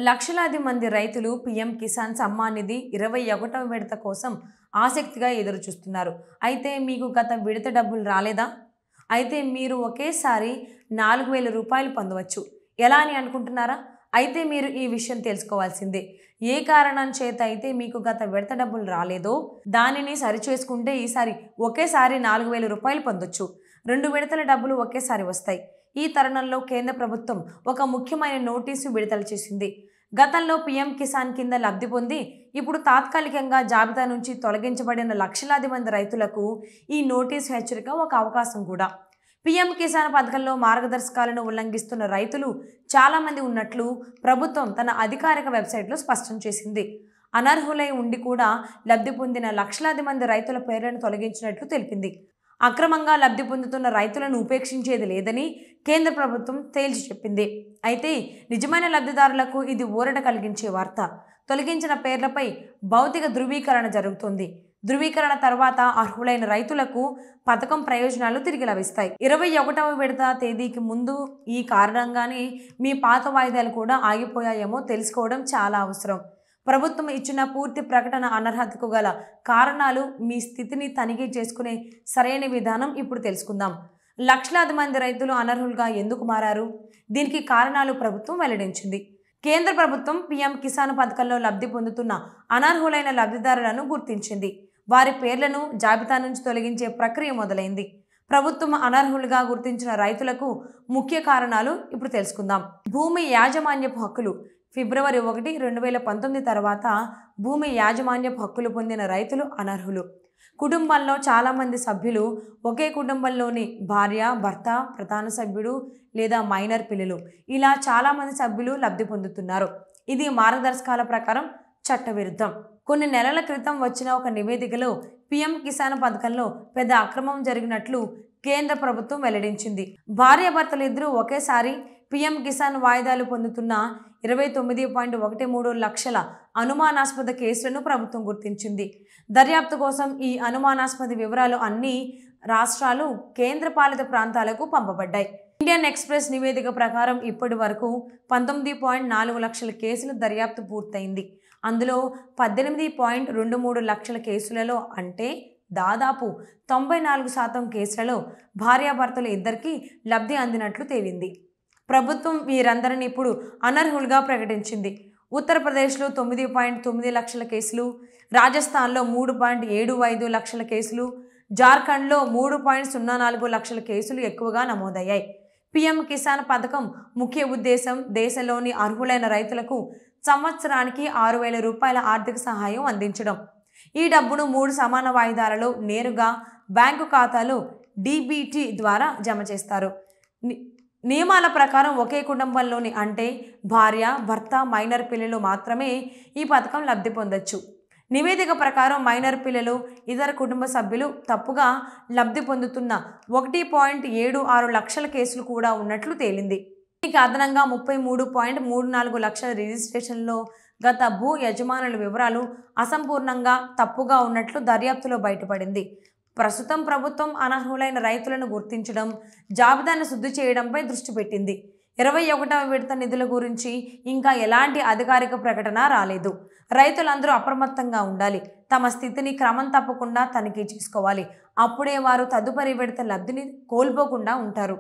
లక్షలాది మంది రైతులు పీఎం కిసాన్ సమ్మాన్ నిధి 21వ విడత కోసం ఆసక్తిగా ఎదురుచూస్తున్నారు. అయితే మీకు గత విడత డబ్బులు రాలేదా? అయితే మీరు ఒకేసారి 4000 రూపాయలు పొందవచ్చు. ఎలా అని అనుకుంటున్నారా? అయితే మీరు ఈ విషయం తెలుసుకోవాల్సిందే. ఏ కారణం చేత అయితే మీకు గత విడత డబ్బులు రాలేదో దానిని సరిచేసుకుంటే ఈసారి ఒకేసారి 4000 రూపాయలు పొందొచ్చు. 2 విడతల డబ్బులు ఒకేసారి వస్తాయి. ఈ తరుణంలో కేంద్ర ప్రభుత్వం ఒక ముఖ్యమైన నోటీసు విడుదల చేసింది. గతంలో పీఎం కిసాన్ కింద లబ్ధి పొంది ఇప్పుడు తాత్కాలికంగా జాబితా నుంచి తొలగించబడిన లక్షలాది మంది రైతులకు ఈ నోటీసు హెచ్చరిక ఒక అవకాశం కూడా. పీఎం కిసాన్ పథకంలో మార్గదర్శకాలను ఉల్లంఘిస్తున్న రైతులు చాలామంది ఉన్నట్లు ప్రభుత్వం తన అధికారిక వెబ్సైట్లో స్పష్టం చేసింది. అనర్హులై ఉండి కూడా లబ్ధి పొందిన లక్షలాది మంది రైతుల పేర్లను తొలగించినట్లు తెలిపింది. అక్రమంగా లబ్ధి పొందుతున్న రైతులను ఉపేక్షించేది లేదని కేంద్ర ప్రభుత్వం తేల్చి చెప్పింది. అయితే నిజమైన లబ్ధిదారులకు ఇది ఊరట కలిగించే వార్త. తొలగించిన పేర్లపై భౌతిక ధృవీకరణ జరుగుతుంది. ధృవీకరణ తర్వాత అర్హులైన రైతులకు పథకం ప్రయోజనాలు తిరిగి లభిస్తాయి. 21వ విడత తేదీకి ముందు ఈ కారణంగానే మీ పాత వాయిదాలు కూడా ఆగిపోయాయేమో తెలుసుకోవడం చాలా అవసరం. ప్రభుత్వం ఇచ్చిన పూర్తి ప్రకటన అనర్హతకు గల కారణాలు, మీ స్థితిని తనిఖీ చేసుకునే సరైన విధానం ఇప్పుడు తెలుసుకుందాం. లక్షలాది మంది రైతులు అనర్హులుగా ఎందుకు మారారు? దీనికి కారణాలు ప్రభుత్వం వెల్లడించింది. కేంద్ర ప్రభుత్వం పీఎం కిసాన్ పథకంలో లబ్ధి పొందుతున్న అనర్హులైన లబ్ధిదారులను గుర్తించింది. వారి పేర్లను జాబితా నుంచి తొలగించే ప్రక్రియ మొదలైంది. ప్రభుత్వం అనర్హులుగా గుర్తించిన రైతులకు ముఖ్య కారణాలు ఇప్పుడు తెలుసుకుందాం. భూమి యాజమాన్యపు హక్కులు. ఫిబ్రవరి 1, 2019 తర్వాత భూమి యాజమాన్యపు హక్కులు పొందిన రైతులు అనర్హులు. కుటుంబంలో చాలామంది సభ్యులు, ఒకే కుటుంబంలోని భార్య, భర్త, ప్రధాన సభ్యుడు లేదా మైనర్ పిల్లలు, ఇలా చాలామంది సభ్యులు లబ్ధి పొందుతున్నారు. ఇది మార్గదర్శకాల ప్రకారం చట్టవిరుద్ధం. కొన్ని నెలల క్రితం వచ్చిన ఒక నివేదికలో పీఎం కిసాన్ పథకంలో పెద్ద అక్రమం జరిగినట్లు కేంద్ర ప్రభుత్వం వెల్లడించింది. భార్యాభర్తలు ఇద్దరూ ఒకేసారి పీఎం కిసాన్ వాయిదాలు పొందుతున్న 29.13 లక్షల అనుమానాస్పద కేసులను ప్రభుత్వం గుర్తించింది. దర్యాప్తు కోసం ఈ అనుమానాస్పద వివరాలు అన్ని రాష్ట్రాలు, కేంద్రపాలిత ప్రాంతాలకు పంపబడ్డాయి. ఇండియన్ ఎక్స్ప్రెస్ నివేదిక ప్రకారం ఇప్పటి వరకు 19.4 లక్షల కేసుల దర్యాప్తు పూర్తయింది. అందులో 18.23 లక్షల కేసులలో, అంటే దాదాపు 94% కేసులలో భార్యాభర్తలు ఇద్దరికీ లబ్ధి అందినట్లు తేలింది. ప్రభుత్వం వీరందరినీ ఇప్పుడు అనర్హులుగా ప్రకటించింది. ఉత్తరప్రదేశ్లో 9.9 లక్షల కేసులు, రాజస్థాన్లో 3.75 లక్షల కేసులు, జార్ఖండ్లో 3.04 లక్షల కేసులు ఎక్కువగా నమోదయ్యాయి. పీఎం కిసాన్ పథకం ముఖ్య ఉద్దేశం దేశంలోని అర్హులైన రైతులకు సంవత్సరానికి 6000 రూపాయల ఆర్థిక సహాయం అందించడం. ఈ డబ్బును 3 సమాన వాయిదాలలో నేరుగా బ్యాంకు ఖాతాలో డీబీటీ ద్వారా జమ చేస్తారు. నియమాల ప్రకారం ఒకే కుటుంబంలోని, అంటే భార్య, భర్త, మైనర్ పిల్లలు మాత్రమే ఈ పథకం లబ్ధి పొందొచ్చు. నివేదిక ప్రకారం మైనర్ పిల్లలు, ఇతర కుటుంబ సభ్యులు తప్పుగా లబ్ధి పొందుతున్న 1.76 లక్షల కేసులు కూడా ఉన్నట్లు తేలింది. దీనికి అదనంగా 33.34 లక్షల రిజిస్ట్రేషన్లో గత భూ యజమానుల వివరాలు అసంపూర్ణంగా, తప్పుగా ఉన్నట్లు దర్యాప్తులో బయటపడింది. ప్రస్తుతం ప్రభుత్వం అనర్హులైన రైతులను గుర్తించడం, జాబితాను శుద్ధి చేయడంపై దృష్టి పెట్టింది. 21వ విడత నిధుల గురించి ఇంకా ఎలాంటి అధికారిక ప్రకటన రాలేదు. రైతులందరూ అప్రమత్తంగా ఉండాలి. తమ స్థితిని క్రమం తప్పకుండా తనిఖీ చేసుకోవాలి. అప్పుడే వారు తదుపరి విడత లబ్ధిని కోల్పోకుండా ఉంటారు.